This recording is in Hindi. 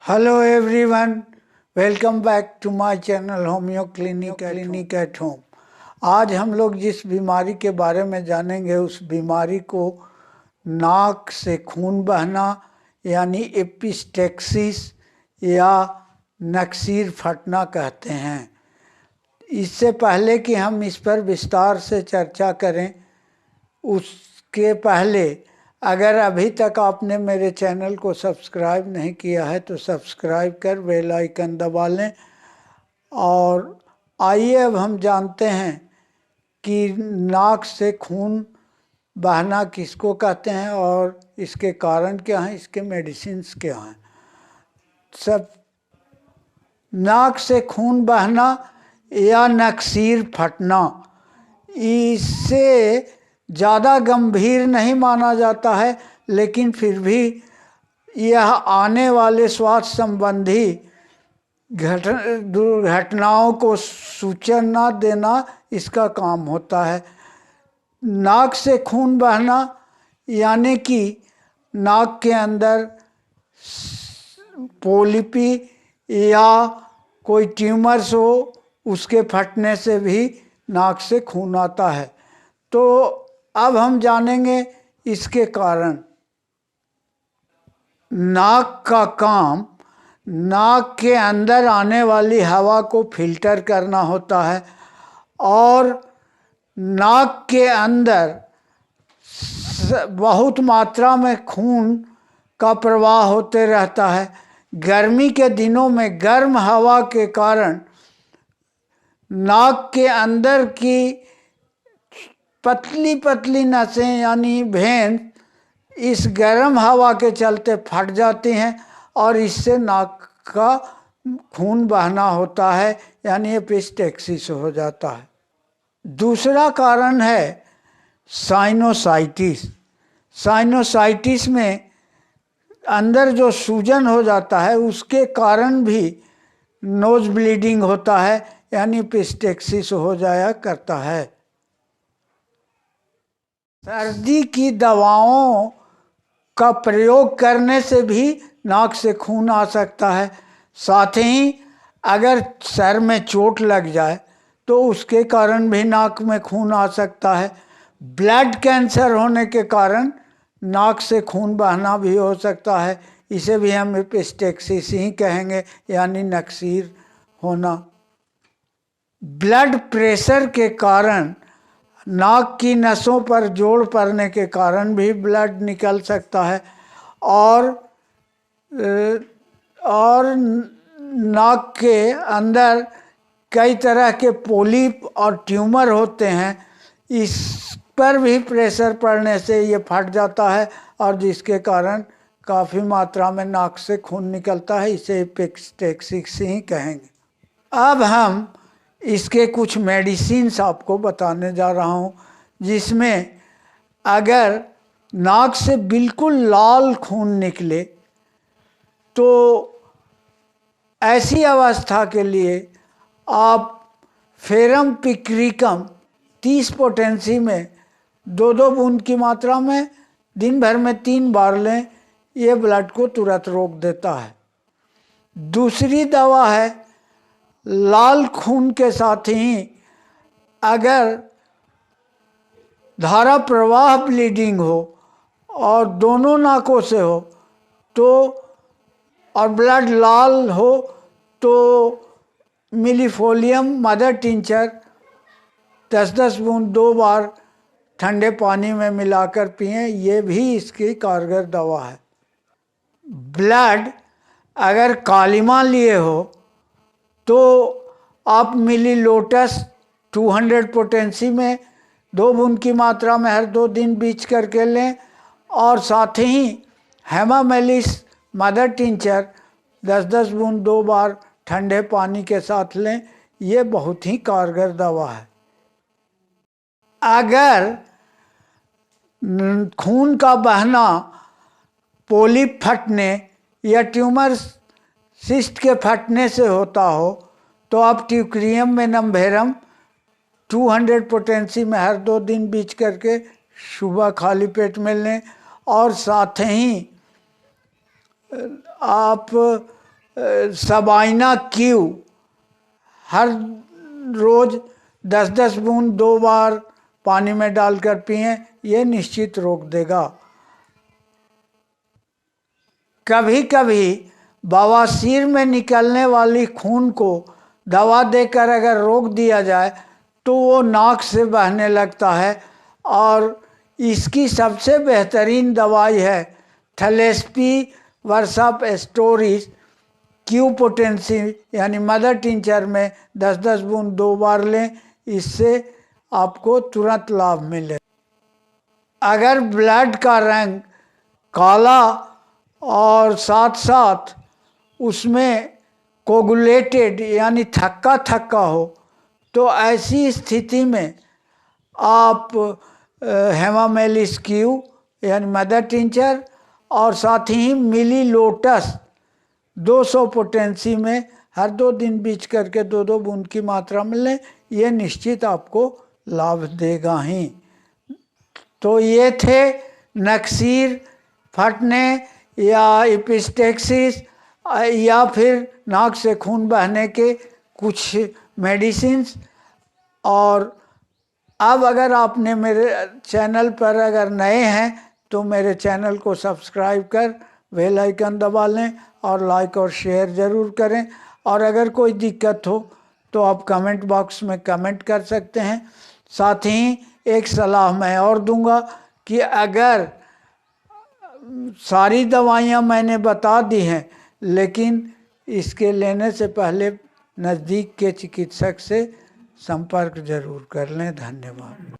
Hello everyone, welcome back to my channel homeo clinic at home. आज हम लोग जिस बीमारी के बारे में जानेंगे उस बीमारी को नाक से खून बहना यानी एपिस्टेक्सिस या नक्सीर फटना कहते हैं। इससे पहले कि हम इस पर विस्तार से चर्चा करें उसके पहले अगर अभी तक आपने मेरे चैनल को सब्सक्राइब नहीं किया है तो सब्सक्राइब कर बेल आइकन दबा लें। और आइए अब हम जानते हैं कि नाक से खून बहना किसको कहते हैं और इसके कारण क्या हैं, इसके मेडिसिन्स क्या हैं। सब नाक से खून बहना या नक्सीर फटना इससे ज़्यादा गंभीर नहीं माना जाता है, लेकिन फिर भी यह आने वाले स्वास्थ्य संबंधी दुर्घटनाओं को सूचना देना इसका काम होता है। नाक से खून बहना यानी कि नाक के अंदर पोलिपी या कोई ट्यूमर्स हो उसके फटने से भी नाक से खून आता है। तो अब हम जानेंगे इसके कारण। नाक का काम नाक के अंदर आने वाली हवा को फिल्टर करना होता है और नाक के अंदर बहुत मात्रा में खून का प्रवाह होते रहता है। गर्मी के दिनों में गर्म हवा के कारण नाक के अंदर की पतली पतली नसें यानी वेन इस गर्म हवा के चलते फट जाती हैं और इससे नाक का खून बहना होता है यानी एपिस्टेक्सिस हो जाता है। दूसरा कारण है साइनोसाइटिस। साइनोसाइटिस में अंदर जो सूजन हो जाता है उसके कारण भी नोज ब्लीडिंग होता है यानी एपिस्टेक्सिस हो जाया करता है। सर्दी की दवाओं का प्रयोग करने से भी नाक से खून आ सकता है। साथ ही अगर सर में चोट लग जाए तो उसके कारण भी नाक में खून आ सकता है। ब्लड कैंसर होने के कारण नाक से खून बहना भी हो सकता है। इसे भी हम एपिस्टेक्सिस ही कहेंगे यानी नक्सीर होना। ब्लड प्रेशर के कारण नाक की नसों पर जोड़ पड़ने के कारण भी ब्लड निकल सकता है और नाक के अंदर कई तरह के पोलिप और ट्यूमर होते हैं। इस पर भी प्रेशर पड़ने से ये फट जाता है और जिसके कारण काफ़ी मात्रा में नाक से खून निकलता है। इसे एपिस्टेक्सिस ही कहेंगे। अब हम इसके कुछ मेडिसिन्स आपको बताने जा रहा हूँ जिसमें अगर नाक से बिल्कुल लाल खून निकले तो ऐसी अवस्था के लिए आप फेरम पिक्रिकम 30 पोटेंसी में 2-2 बूंद की मात्रा में दिन भर में 3 बार लें। ये ब्लड को तुरंत रोक देता है। दूसरी दवा है लाल खून के साथ ही अगर धारा प्रवाह ब्लीडिंग हो और दोनों नाकों से हो तो और ब्लड लाल हो तो मिलीफोलियम मदर टिंचर 10-10 बूंद 2 बार ठंडे पानी में मिलाकर पिएं। ये भी इसकी कारगर दवा है। ब्लड अगर कालिमा लिए हो तो आप मिली लोटस 200 पोटेंसी में 2 बूंद की मात्रा में हर 2 दिन बीच करके लें और साथ ही हेमामेलिस मदर टिंचर 10-10 बूंद 2 बार ठंडे पानी के साथ लें। ये बहुत ही कारगर दवा है। अगर खून का बहना पोलिप फटने या ट्यूमर सिस्ट के फटने से होता हो तो आप ट्यूक्रियम में नम्भेरम 200 पोटेंसी में हर 2 दिन बीच करके सुबह खाली पेट में लें और साथ ही आप सबाइना क्यू हर रोज 10-10 बूंद 2 बार पानी में डालकर पिएं, ये निश्चित रोक देगा। कभी कभी बवासीर में निकलने वाली खून को दवा देकर अगर रोक दिया जाए तो वो नाक से बहने लगता है, और इसकी सबसे बेहतरीन दवाई है थैलेस्पी वर्साप एस्टोरिस क्यू पोटेंसी, यानी मदर टिंचर में 10-10 बूंद 2 बार लें, इससे आपको तुरंत लाभ मिले। अगर ब्लड का रंग काला और साथ साथ उसमें कोगुलेटेड यानी थक्का थक्का हो, तो ऐसी स्थिति में आप हेमामेलिस क्यू यानी मदर टिंचर और साथ ही मिली लोटस 200 पोटेंसी में हर 2 दिन बीच करके 2-2 बूंद की मात्रा में लें, ये निश्चित आपको लाभ देगा ही। तो ये थे नक्सीर, फटने या एपिस्टेक्सिस या फिर नाक से खून बहने के कुछ मेडिसिन्स। और अब अगर आपने मेरे चैनल पर अगर नए हैं तो मेरे चैनल को सब्सक्राइब कर बेल आइकन दबा लें और लाइक और शेयर ज़रूर करें। और अगर कोई दिक्कत हो तो आप कमेंट बॉक्स में कमेंट कर सकते हैं। साथ ही एक सलाह मैं और दूंगा कि अगर सारी दवाइयाँ मैंने बता दी हैं, लेकिन इसके लेने से पहले नज़दीक के चिकित्सक से संपर्क जरूर कर लें। धन्यवाद।